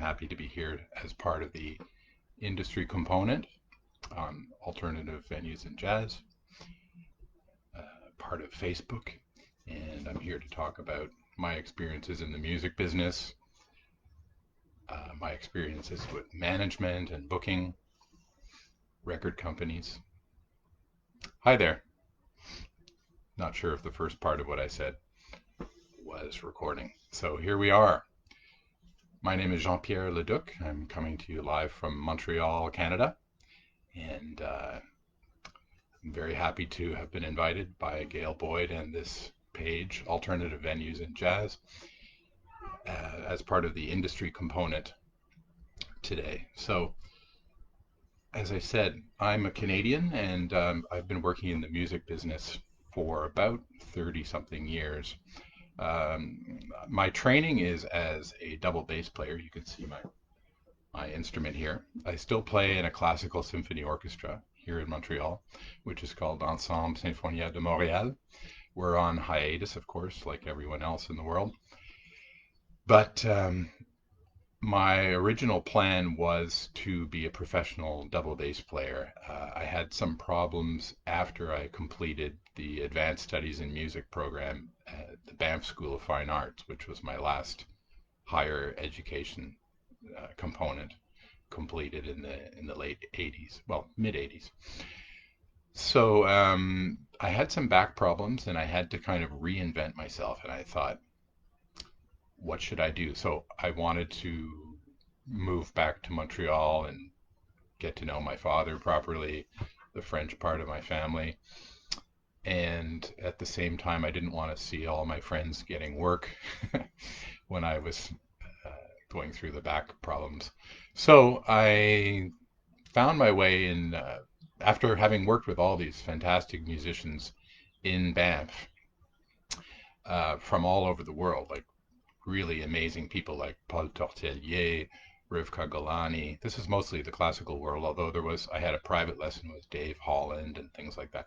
happy to be here as part of the industry component on alternative venues in jazz, part of Facebook, and I'm here to talk about my experiences in the music business, my experiences with management and booking, record companies. Hi there. Not sure if the first part of what I said was recording. So here we are. My name is Jean-Pierre Leduc. I'm coming to you live from Montreal, Canada, and I'm very happy to have been invited by Gail Boyd and this page, Alternative Venues in Jazz, as part of the industry component today. So, as I said, I'm a Canadian, and I've been working in the music business for about 30 something years. My training is as a double bass player. You can see my instrument here. I still play in a classical symphony orchestra here in Montreal, which is called Ensemble Sinfonia de Montréal. We're on hiatus, of course, like everyone else in the world. But my original plan was to be a professional double bass player. I had some problems after I completed the advanced studies in music program at the Banff School of Fine Arts, which was my last higher education component, completed in the late 80s, well, mid 80s. So I had some back problems and I had to kind of reinvent myself. And I thought, what should I do? So I wanted to move back to Montreal and get to know my father properly, the French part of my family. And at the same time, I didn't want to see all my friends getting work when I was going through the back problems. So I found my way in, after having worked with all these fantastic musicians in Banff from all over the world, like really amazing people like Paul Tortelier, Rivka Golani. This is mostly the classical world, although I had a private lesson with Dave Holland and things like that.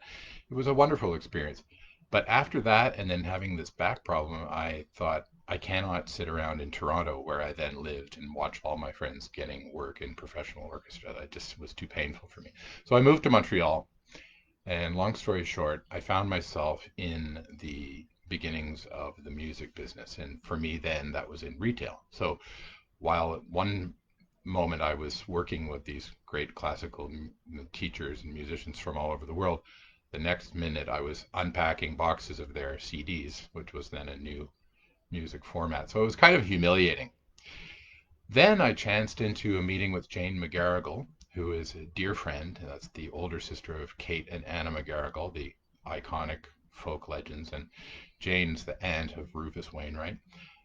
It was a wonderful experience. But after that, and then having this back problem, I thought, I cannot sit around in Toronto where I then lived and watch all my friends getting work in professional orchestra. That just was too painful for me. So I moved to Montreal, and long story short, I found myself in the beginnings of the music business. And for me then, that was in retail. So while at one moment I was working with these great classical teachers and musicians from all over the world, the next minute I was unpacking boxes of their CDs, which was then a new music format. So it was kind of humiliating. Then I chanced into a meeting with Jane McGarrigle, who is a dear friend. That's the older sister of Kate and Anna McGarrigle, the iconic folk legends. And Jane's the aunt of Rufus Wainwright.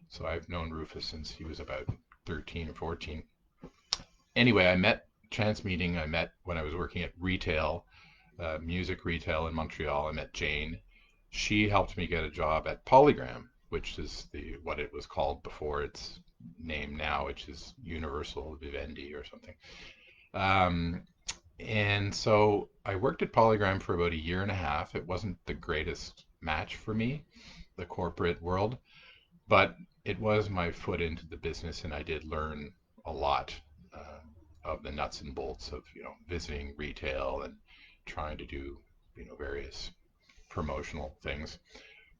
So I've known Rufus since he was about 13 or 14. Anyway, I met when I was working at retail, music retail in Montreal. I met Jane. She helped me get a job at Polygram, which is what it was called before its name now, which is Universal Vivendi or something. And so I worked at Polygram for about a year and a half. It wasn't the greatest match for me, the corporate world, but it was my foot into the business, and I did learn a lot of the nuts and bolts of visiting retail and trying to do various promotional things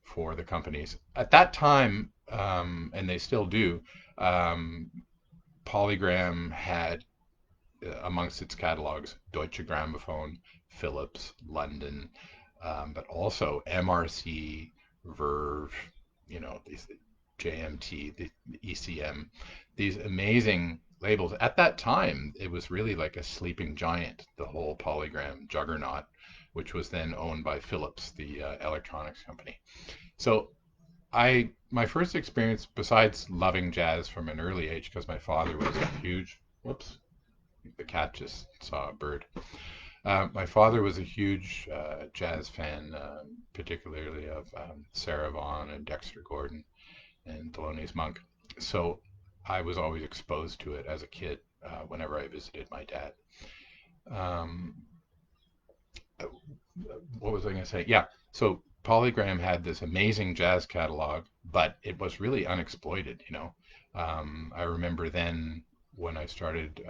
for the companies at that time, and they still do. Polygram had amongst its catalogs Deutsche Grammophon, Philips, London, but also MRC, Verve, these JMT, the ECM, these amazing labels. At that time, it was really like a sleeping giant, the whole Polygram juggernaut, which was then owned by Philips, the electronics company. So my first experience, besides loving jazz from an early age, because my father was a huge, whoops, the cat just saw a bird. My father was a huge jazz fan, particularly of Sarah Vaughan and Dexter Gordon and Thelonious Monk. So I was always exposed to it as a kid whenever I visited my dad. What was I going to say? Yeah, so Polygram had this amazing jazz catalog, but it was really unexploited. I remember then when I started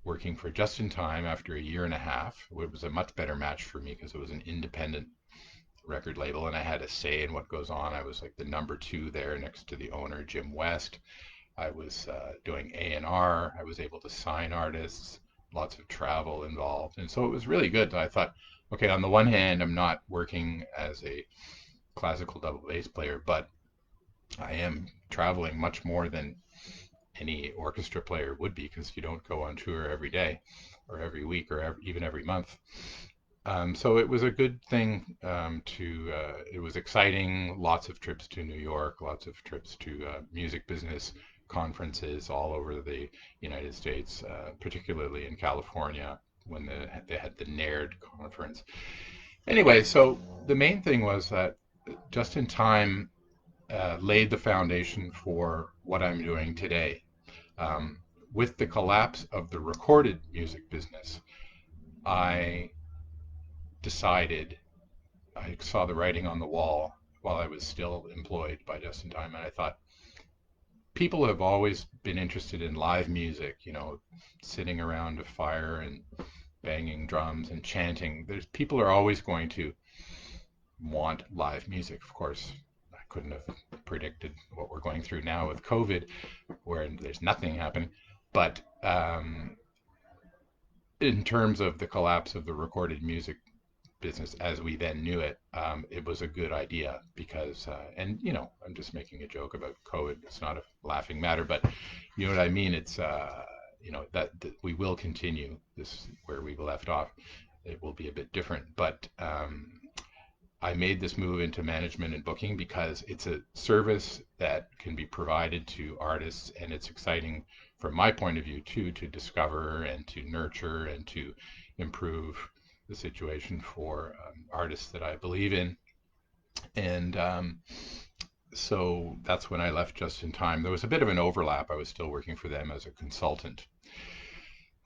working for Just in Time after a year and a half. It was a much better match for me because it was an independent record label and I had a say in what goes on. I was like the number two there next to the owner, Jim West. I was doing A&R. I was able to sign artists, lots of travel involved. And so it was really good. I thought, okay, on the one hand, I'm not working as a classical double bass player, but I am traveling much more than any orchestra player would be because you don't go on tour every day or every week or even every month. So it was a good thing it was exciting, lots of trips to New York, lots of trips to music business conferences all over the United States, particularly in California when they had the NAIRD conference. Anyway, so the main thing was that Just in Time laid the foundation for what I'm doing today. Um, with the collapse of the recorded music business, I decided, I saw the writing on the wall while I was still employed by Just in Time, and I thought, people have always been interested in live music, sitting around a fire and banging drums and chanting. People are always going to want live music. Of course, I couldn't have predicted what we're going through now with COVID, where there's nothing happening. But in terms of the collapse of the recorded music business as we then knew it, it was a good idea because, and I'm just making a joke about COVID. It's not a laughing matter, but you know what I mean? It's, that we will continue this where we left off. It will be a bit different, but I made this move into management and booking because it's a service that can be provided to artists, and it's exciting from my point of view too, to discover and to nurture and to improve the situation for artists that I believe in. And so that's when I left Just in Time. There was a bit of an overlap. I was still working for them as a consultant.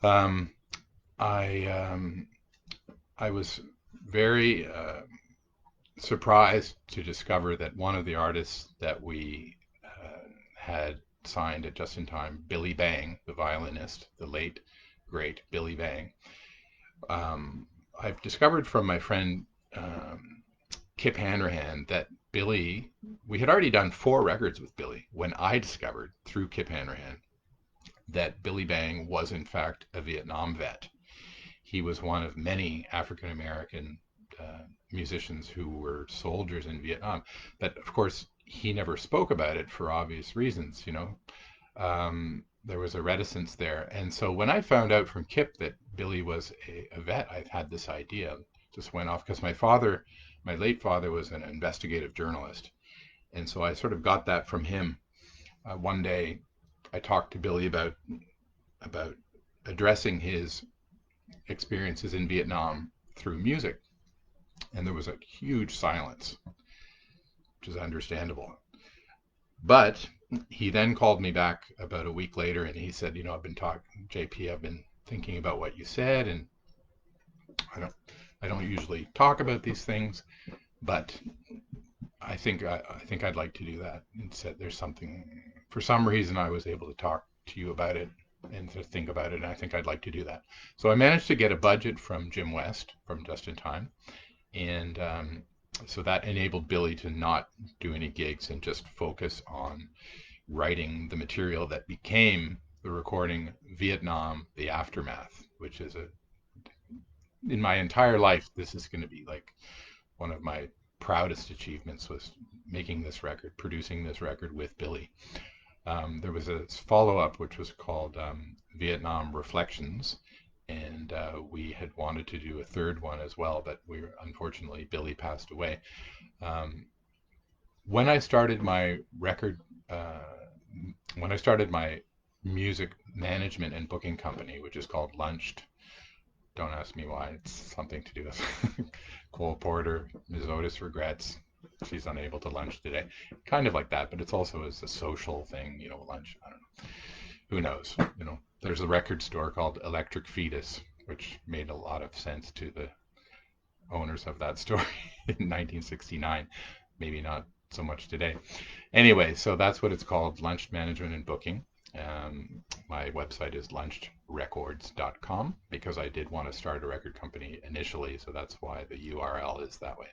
I was very surprised to discover that one of the artists that we had signed at Just in Time, Billy Bang, the violinist, the late great Billy Bang. I've discovered from my friend Kip Hanrahan that Billy, we had already done 4 records with Billy when I discovered through Kip Hanrahan that Billy Bang was in fact a Vietnam vet. He was one of many African American musicians who were soldiers in Vietnam. But of course, he never spoke about it for obvious reasons, there was a reticence there. And so when I found out from Kip that Billy was a vet, I had this idea, just went off because my late father was an investigative journalist. And so I sort of got that from him. One day I talked to Billy about addressing his experiences in Vietnam through music. And there was a huge silence, which is understandable. But he then called me back about a week later and he said, I've been talking, JP, I've been thinking about what you said, and I don't usually talk about these things, but I think I'd like to do that. And said there's something, for some reason I was able to talk to you about it and to think about it, and I think I'd like to do that. So I managed to get a budget from Jim West from Just in Time, and so that enabled Billy to not do any gigs and just focus on writing the material that became the recording Vietnam, the Aftermath, which is in my entire life, this is going to be like one of my proudest achievements, was making this record, producing this record with Billy. There was a follow-up which was called Vietnam Reflections, and we had wanted to do a third one as well, but unfortunately Billy passed away. When I started my music management and booking company, which is called Lunched, don't ask me why, it's something to do with Cole Porter, Ms. Otis regrets she's unable to lunch today. Kind of like that, but it's also as a social thing, lunch, I don't know. Who knows, There's a record store called Electric Fetus, which made a lot of sense to the owners of that store in 1969. Maybe not so much today. Anyway, so that's what it's called, Lunch Management and Booking. My website is lunchrecords.com because I did want to start a record company initially, so that's why the URL is that way.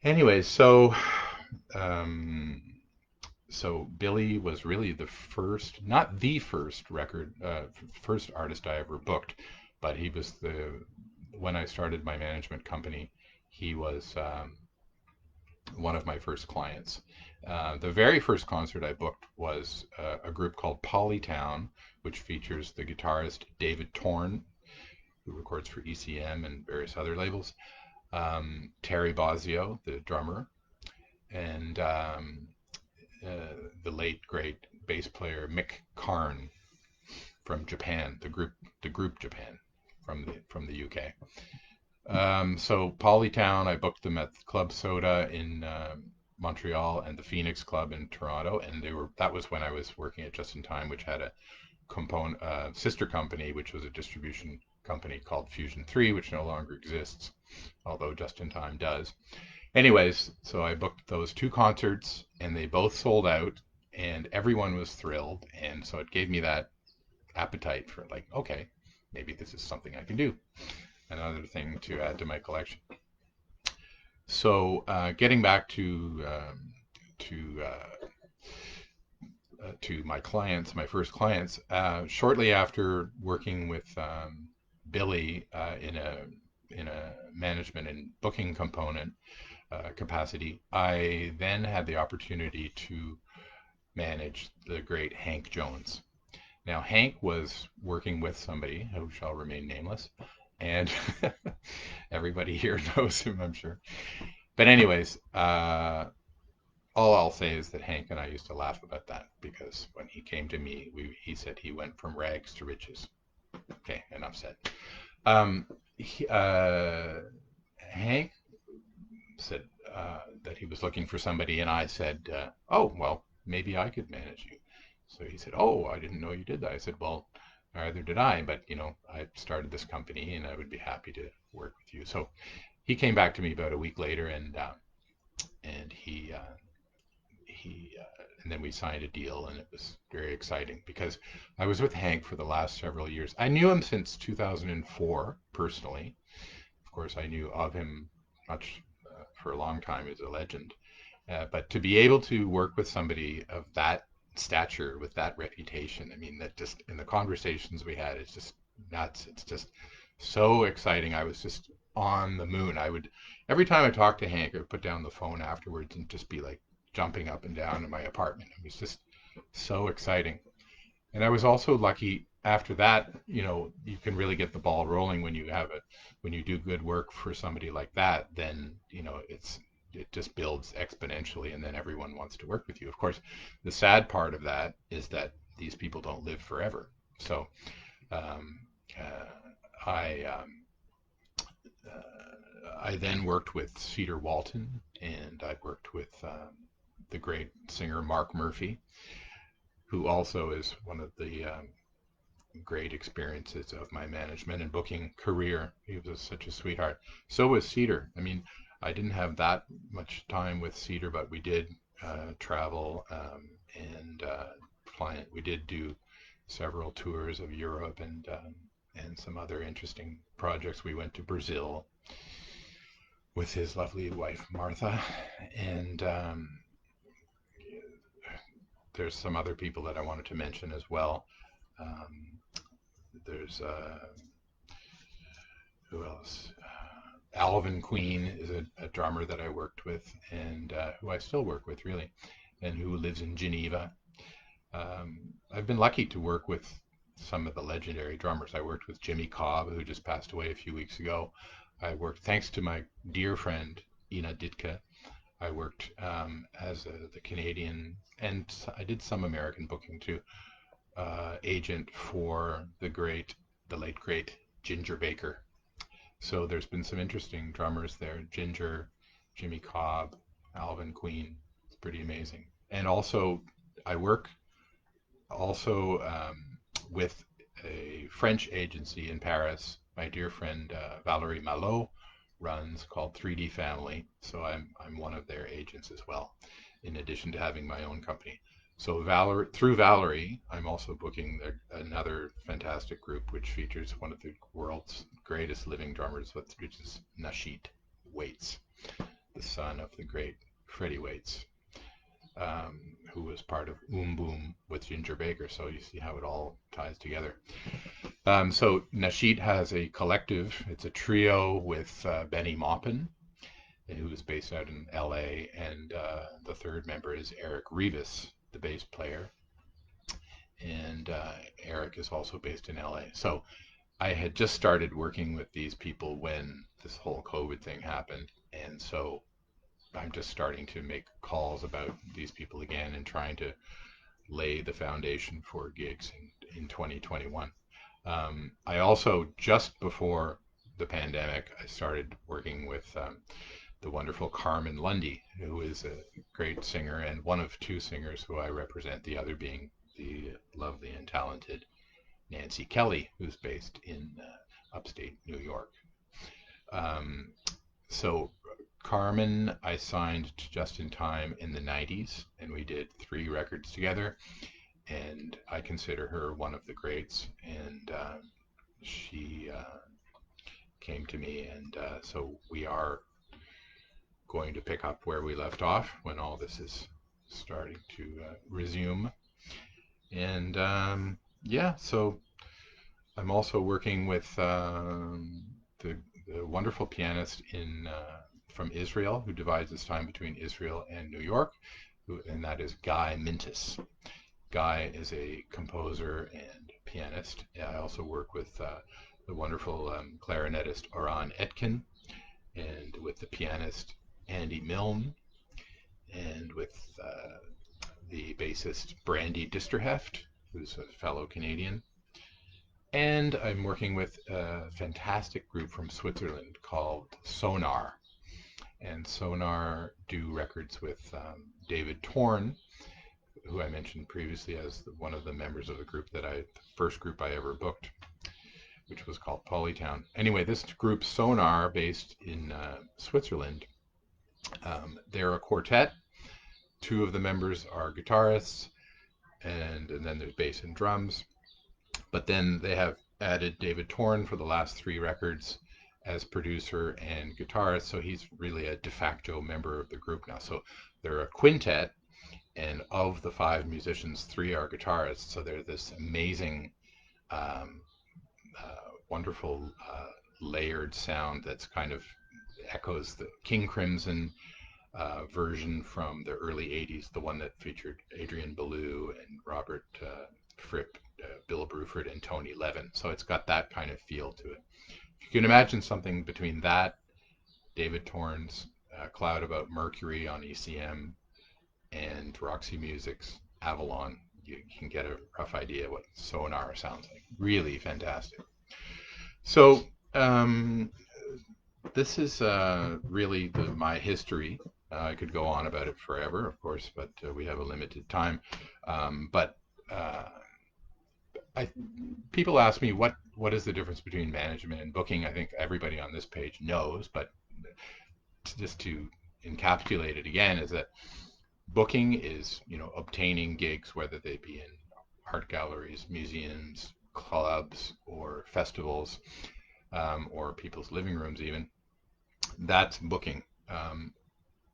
Anyway, um, so Billy was really the first, not the first first artist I ever booked, but he was when I started my management company, he was one of my first clients. The very first concert I booked was a group called Polytown, which features the guitarist David Torn, who records for ECM and various other labels, Terry Bozzio, the drummer, and the late great bass player Mick Karn from Japan, the group Japan from the UK. So Polytown, I booked them at Club Soda in Montreal and the Phoenix Club in Toronto, and that was when I was working at Just in Time, which had a sister company, which was a distribution company called Fusion 3, which no longer exists, although Just in Time does. Anyways, so I booked those two concerts, and they both sold out, and everyone was thrilled, and so it gave me that appetite for like, okay, maybe this is something I can do. Another thing to add to my collection. So getting back to my clients, my first clients, shortly after working with Billy in a management and booking component capacity, I then had the opportunity to manage the great Hank Jones. Now, Hank was working with somebody who shall remain nameless, and everybody here knows him, I'm sure. But anyways, all I'll say is that Hank and I used to laugh about that because when he came to me, he said he went from rags to riches. Okay, enough said. Hank said that he was looking for somebody, and I said, "Oh, well, maybe I could manage you." So he said, "Oh, I didn't know you did that." I said, "Well, neither did I, but I started this company, and I would be happy to work with you." So he came back to me about a week later, and he and then we signed a deal, and it was very exciting because I was with Hank for the last several years. I knew him since 2004 personally. Of course, I knew of him much for a long time as a legend. But to be able to work with somebody of that stature, with that reputation, I mean, that just in the conversations we had, it's just nuts. It's just so exciting. I was just on the moon. Every time I talked to Hank, I would put down the phone afterwards and just be like jumping up and down in my apartment. It was just so exciting. And I was also lucky after that, you can really get the ball rolling when you do good work for somebody like that, then, it just builds exponentially and then everyone wants to work with you. Of course, the sad part of that is that these people don't live forever. So um, I then worked with Cedar Walton, and I worked with the great singer Mark Murphy, who also is one of the great experiences of my management and booking career. He was such a sweetheart. So was Cedar. I mean, I didn't have that much time with Cedar, but we did travel and client. We did do several tours of Europe and some other interesting projects. We went to Brazil with his lovely wife Martha, and there's some other people that I wanted to mention as well. Um, there's who else? Alvin Queen is a drummer that I worked with, and who I still work with really, and who lives in Geneva. I've been lucky to work with some of the legendary drummers. I worked with Jimmy Cobb, who just passed away a few weeks ago. I worked, thanks to my dear friend Ina Ditka, I worked as the Canadian, and I did some American booking too, agent for the late great Ginger Baker. So there's been some interesting drummers there. Ginger, Jimmy Cobb, Alvin Queen. It's pretty amazing. And also, I work also with a French agency in Paris. My dear friend Valerie Malot runs, called 3D Family. So I'm one of their agents as well, in addition to having my own company. So through Valerie, I'm also booking another fantastic group which features one of the world's greatest living drummers, which is Nasheet Waits, the son of the great Freddie Waits, who was part of Boom with Ginger Baker. So you see how it all ties together. So Nasheet has a collective. It's a trio with Benny Maupin, who is based out in LA, and the third member is Eric Rivas, the bass player, and Eric is also based in LA. So I had just started working with these people when this whole COVID thing happened, and so I'm just starting to make calls about these people again and trying to lay the foundation for gigs in 2021. I also, just before the pandemic, I started working with the wonderful Carmen Lundy, who is a great singer and one of two singers who I represent, the other being the lovely and talented Nancy Kelly, who's based in upstate New York. Um, so Carmen, I signed just in time in the 90s, and we did 3 records together, and I consider her one of the greats, and she came to me, and so we are going to pick up where we left off when all this is starting to resume. And yeah, so I'm also working with the wonderful pianist from Israel who divides his time between Israel and New York, and that is Guy Mintis. Guy is a composer and pianist. I also work with the wonderful clarinetist Oran Etkin, and with the pianist Andy Milne, and with the bassist Brandy Disterheft, who's a fellow Canadian. And I'm working with a fantastic group from Switzerland called Sonar. And Sonar do records with David Torn, who I mentioned previously as one of the members of the group the first group I ever booked, which was called Polytown. Anyway, this group Sonar, based in Switzerland, they're a quartet. 2 of the members are guitarists, and then there's bass and drums. But then they have added David Torn for the last 3 records as producer and guitarist, so he's really a de facto member of the group now. So they're a quintet, and of the 5 musicians, 3 are guitarists. So they're this amazing, wonderful layered sound that's kind of echoes the King Crimson version from the early 80s, the one that featured Adrian Belew and Robert Fripp, Bill Bruford, and Tony Levin. So it's got that kind of feel to it. If you can imagine something between that, David Torn's Cloud About Mercury on ECM, and Roxy Music's Avalon, you can get a rough idea what Sonar sounds like. Really fantastic. So this is really my history. I could go on about it forever, of course, but we have a limited time. But people ask me what is the difference between management and booking. I think everybody on this page knows, but just to encapsulate it again, is that booking is, obtaining gigs, whether they be in art galleries, museums, clubs, or festivals, or people's living rooms even. That's booking.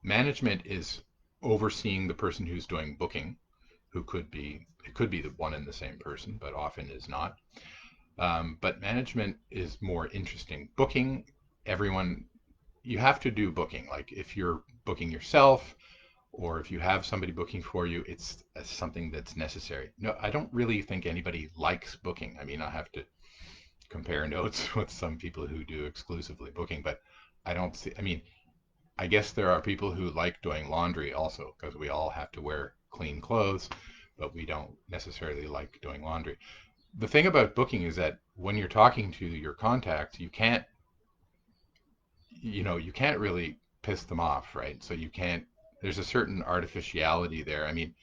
Management is overseeing the person who's doing booking, it could be the one and the same person, but often is not. But management is more interesting. Booking, you have to do booking. Like if you're booking yourself, or if you have somebody booking for you, it's something that's necessary. No, I don't really think anybody likes booking. I mean, I have to compare notes with some people who do exclusively booking, but I guess there are people who like doing laundry also, because we all have to wear clean clothes, but we don't necessarily like doing laundry. The thing about booking is that when you're talking to your contacts, you can't really piss them off, right? So there's a certain artificiality there. I mean,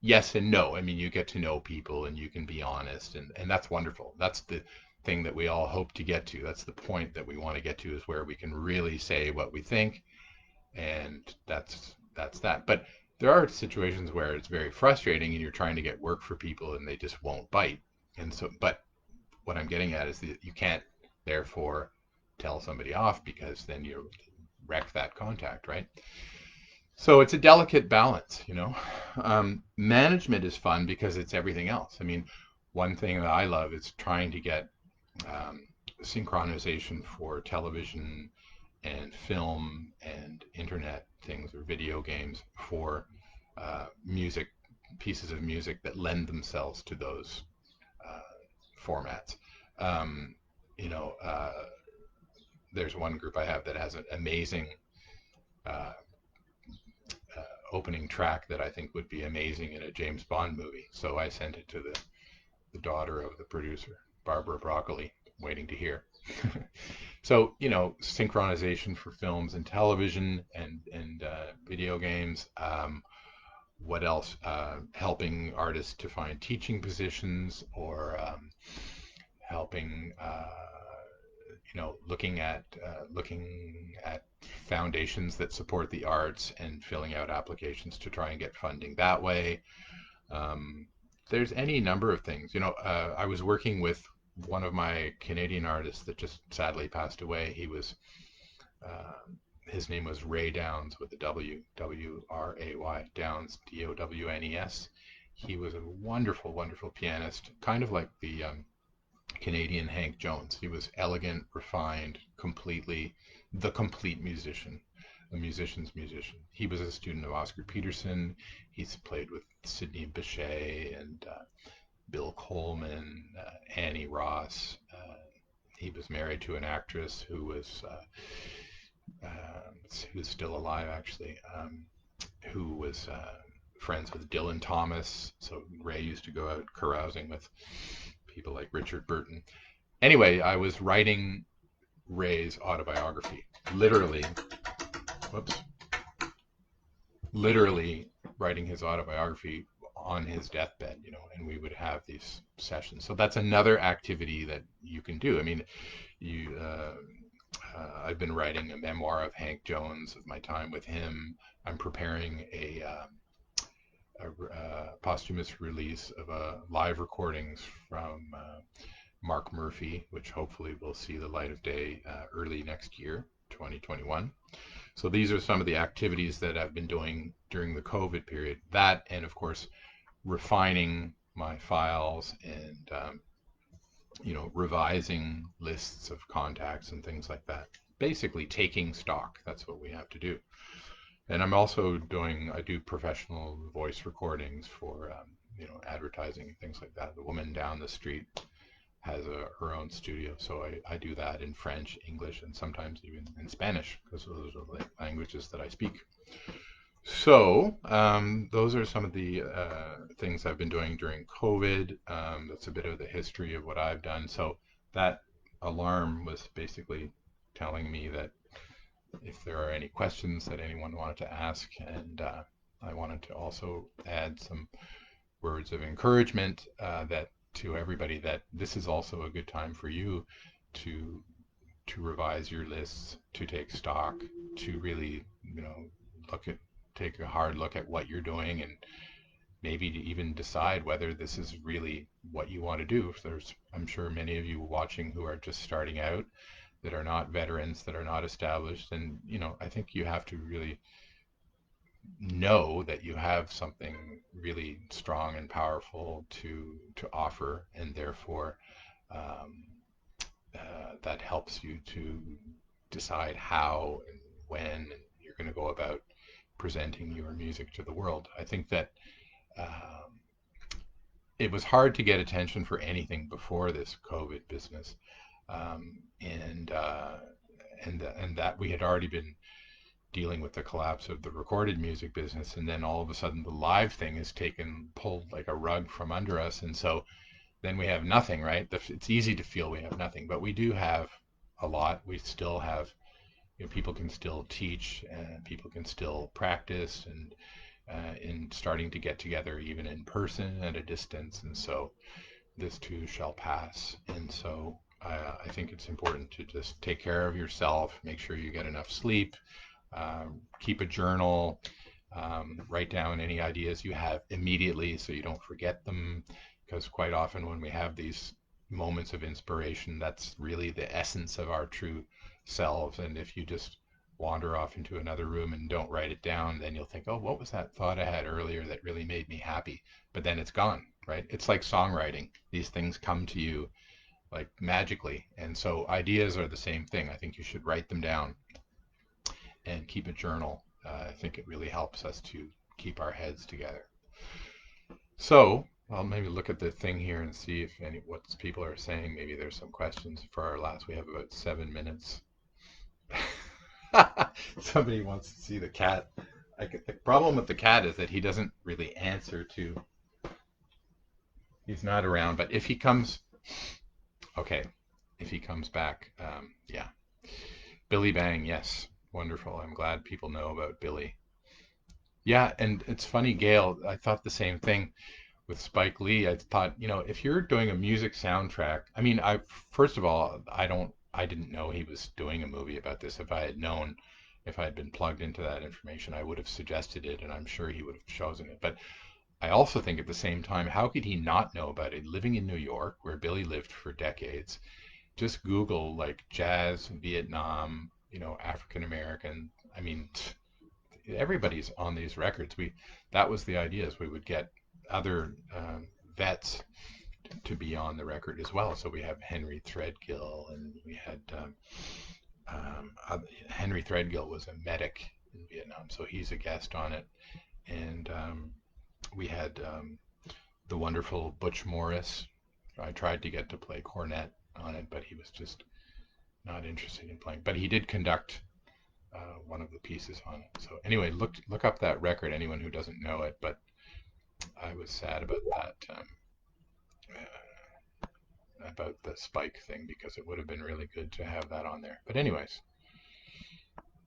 yes and no. I mean, you get to know people and you can be honest, and that's wonderful. That's the thing that we all hope to get to. That's the point that we want to get to, is where we can really say what we think, and that's that. But there are situations where it's very frustrating and you're trying to get work for people and they just won't bite. And so, but what I'm getting at is that you can't therefore tell somebody off, because then you wreck that contact, right? So it's a delicate balance, you know. Management is fun because it's everything else. I mean, one thing that I love is trying to get synchronization for television and film and internet things or video games for music, pieces of music that lend themselves to those formats. Um, you know, there's one group I have that has an amazing uh, opening track that I think would be amazing in a James Bond movie. So I sent it to the daughter of the producer, Barbara Broccoli, waiting to hear. So, you know, synchronization for films and television and video games. What else? Helping artists to find teaching positions, or helping, you know, looking at foundations that support the arts and filling out applications to try and get funding that way. Um, there's any number of things. You know, I was working with one of my Canadian artists that just sadly passed away. Uh, his name was Ray Downs with a W-R-A-Y, Downs, D-O-W-N-E-S. He was a wonderful, wonderful pianist, kind of like the Canadian Hank Jones. He was elegant, refined, the complete musician, a musician's musician. He was a student of Oscar Peterson. He's played with Sidney Bechet and Bill Coleman, Annie Ross. He was married to an actress who's still alive, actually, who was friends with Dylan Thomas. So Ray used to go out carousing with people like Richard Burton. Anyway, I was writing Ray's autobiography, literally, whoops, literally writing his autobiography on his deathbed, you know, and we would have these sessions. So that's another activity that you can do. I mean, I've been writing a memoir of Hank Jones, of my time with him. I'm preparing a posthumous release of live recordings from Mark Murphy, which hopefully will see the light of day early next year, 2021. So these are some of the activities that I've been doing during the COVID period. That, and of course, refining my files and you know, revising lists of contacts and things like that. Basically taking stock. That's what we have to do. And I do professional voice recordings for you know, advertising and things like that. The woman down the street has her own studio, so I do that in French, English, and sometimes even in Spanish, because those are the languages that I speak. So those are some of the things I've been doing during COVID. That's a bit of the history of what I've done. So that alarm was basically telling me that if there are any questions that anyone wanted to ask, and I wanted to also add some words of encouragement that to everybody, that this is also a good time for you to revise your lists, to take stock, to really, you know, take a hard look at what you're doing, and maybe to even decide whether this is really what you want to do. I'm sure many of you watching who are just starting out, that are not veterans, that are not established, and you know, I think you have to really know that you have something really strong and powerful to offer, and therefore um, that helps you to decide how and when you're going to go about presenting your music to the world. I think that um, it was hard to get attention for anything before this COVID business, and that we had already been dealing with the collapse of the recorded music business, and then all of a sudden the live thing is pulled like a rug from under us, and so then we have nothing, right? It's easy to feel we have nothing, but we do have a lot. We still have, you know, people can still teach, and people can still practice, and in starting to get together even in person at a distance, and so this too shall pass. And so I think it's important to just take care of yourself, make sure you get enough sleep, keep a journal, Write down any ideas you have immediately so you don't forget them, because quite often when we have these moments of inspiration, that's really the essence of our true selves. And if you just wander off into another room and don't write it down, then you'll think, oh, what was that thought I had earlier that really made me happy? But then it's gone, right? It's like songwriting. These things come to you like magically. And so ideas are the same thing. I think you should write them down and keep a journal. I think it really helps us to keep our heads together. So I'll maybe look at the thing here and see if any what people are saying. Maybe there's some questions for our last. We have about 7 minutes. Somebody wants to see the cat. The problem with the cat is that he doesn't really answer to. He's not around, but if he comes, okay, if he comes back, yeah. Billy Bang, yes, wonderful. I'm glad people know about Billy. Yeah, and it's funny, Gail. I thought the same thing with Spike Lee. I thought, if you're doing a music soundtrack, I mean, I first of all, I didn't know he was doing a movie about this. If I had known, if I had been plugged into that information, I would have suggested it, and I'm sure he would have chosen it. But I also think at the same time, how could he not know about it? Living in New York, where Billy lived for decades, just Google like jazz, Vietnam, African American. I mean, everybody's on these records. That was the idea, is we would get other vets to be on the record as well. So we have Henry Threadgill, and we had Henry Threadgill was a medic in Vietnam, so he's a guest on it. And we had the wonderful Butch Morris. I tried to get to play cornet on it, but he was just not interested in playing. But he did conduct one of the pieces on it. So anyway, look up that record, anyone who doesn't know it. But I was sad about that, about the Spike thing, because it would have been really good to have that on there. But anyways,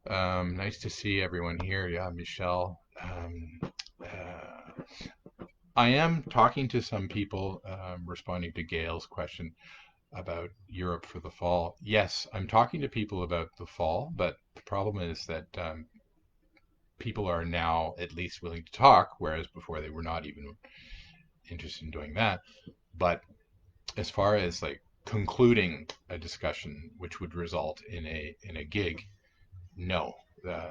nice to see everyone here. Yeah, Michelle. I am talking to some people, responding to Gail's question about Europe for the fall. Yes, I'm talking to people about the fall, but the problem is that people are now at least willing to talk, whereas before they were not even interested in doing that. But as far as like concluding a discussion which would result in a gig, no.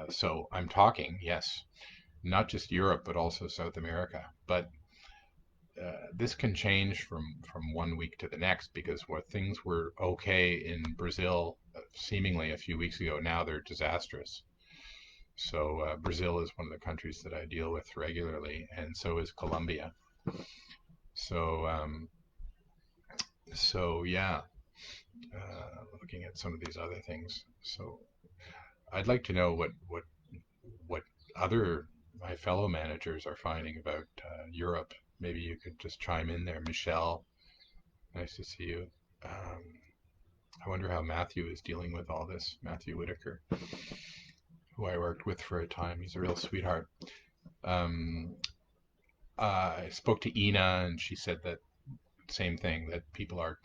So I'm talking, yes, not just Europe but also South America. But this can change from 1 week to the next, because where things were okay in Brazil seemingly a few weeks ago, now they're disastrous. So Brazil is one of the countries that I deal with regularly, and so is Colombia. So yeah, looking at some of these other things. So I'd like to know what other my fellow managers are finding about Europe. Maybe you could just chime in there. Michelle, nice to see you. I wonder how Matthew is dealing with all this. Matthew Whitaker, who I worked with for a time. He's a real sweetheart. I spoke to Ina, and she said that same thing, that people are,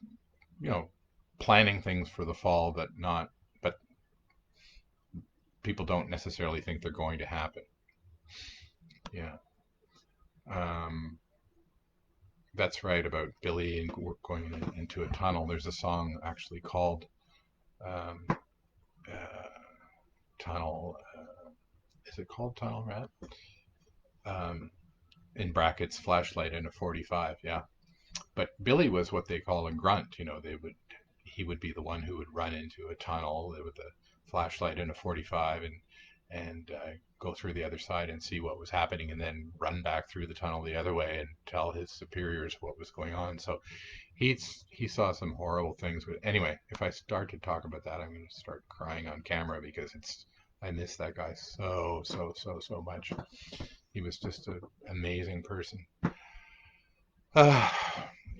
planning things for the fall, but people don't necessarily think they're going to happen. Yeah. That's right about Billy and going into a tunnel. There's a song actually called Tunnel. Is it called Tunnel Rat? In brackets, flashlight and a 45. Yeah. But Billy was what they call a grunt. He would be the one who would run into a tunnel with a flashlight and a 45 and go through the other side and see what was happening, and then run back through the tunnel the other way and tell his superiors what was going on. So he saw some horrible things. But anyway, if I start to talk about that, I'm going to start crying on camera, because I miss that guy so much. He was just an amazing person.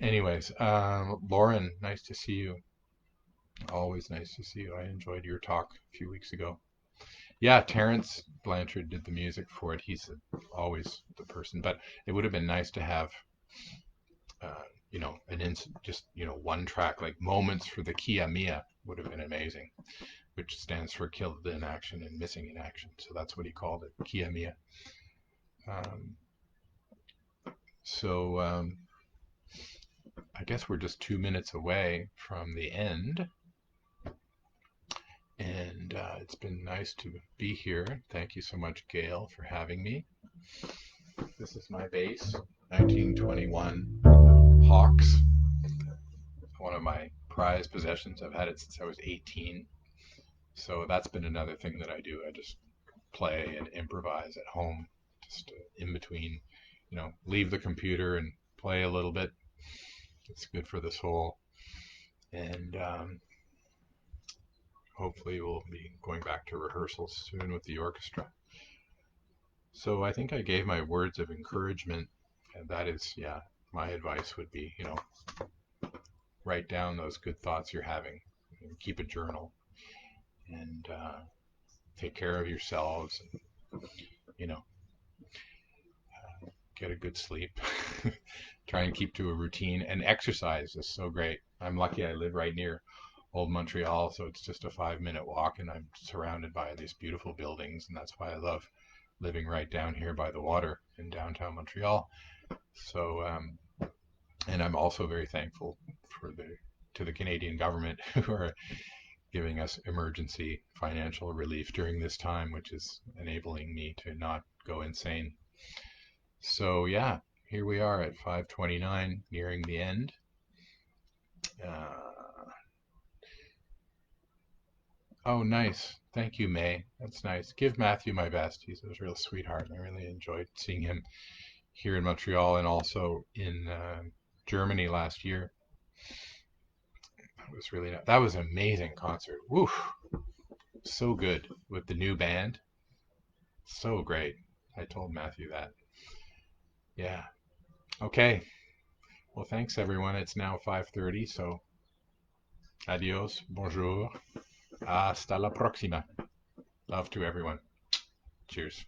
Anyways, Lauren, nice to see you. Always nice to see you. I enjoyed your talk a few weeks ago. Yeah, Terrence Blanchard did the music for it. He's always the person. But it would have been nice to have, just one track, like Moments for the Kia Mia would have been amazing, which stands for Killed in Action and Missing in Action. So that's what he called it, Kia Mia. Um, so I guess we're just 2 minutes away from the end. And it's been nice to be here. Thank you so much, Gail, for having me. This is my bass, 1921 Hawks. One of my prized possessions. I've had it since I was 18. So that's been another thing that I do. I just play and improvise at home, just in between, leave the computer and play a little bit. It's good for the soul. And hopefully we'll be going back to rehearsals soon with the orchestra. So I think I gave my words of encouragement, and that is, yeah, my advice would be, write down those good thoughts you're having, and keep a journal, and take care of yourselves, and, get a good sleep. Try and keep to a routine, and exercise is so great. I'm lucky I live right near Old Montreal, so it's just a 5-minute walk, and I'm surrounded by these beautiful buildings, and that's why I love living right down here by the water in downtown Montreal. So, and I'm also very thankful to the Canadian government who are giving us emergency financial relief during this time, which is enabling me to not go insane. So yeah, here we are at 5:29, nearing the end. Oh, nice. Thank you, May. That's nice. Give Matthew my best. He's a real sweetheart. I really enjoyed seeing him here in Montreal and also in Germany last year. That was an amazing concert. Woo! So good with the new band. So great. I told Matthew that. Yeah. Okay. Well, thanks everyone. It's now 5:30, so adios, bonjour, hasta la próxima. Love to everyone. Cheers.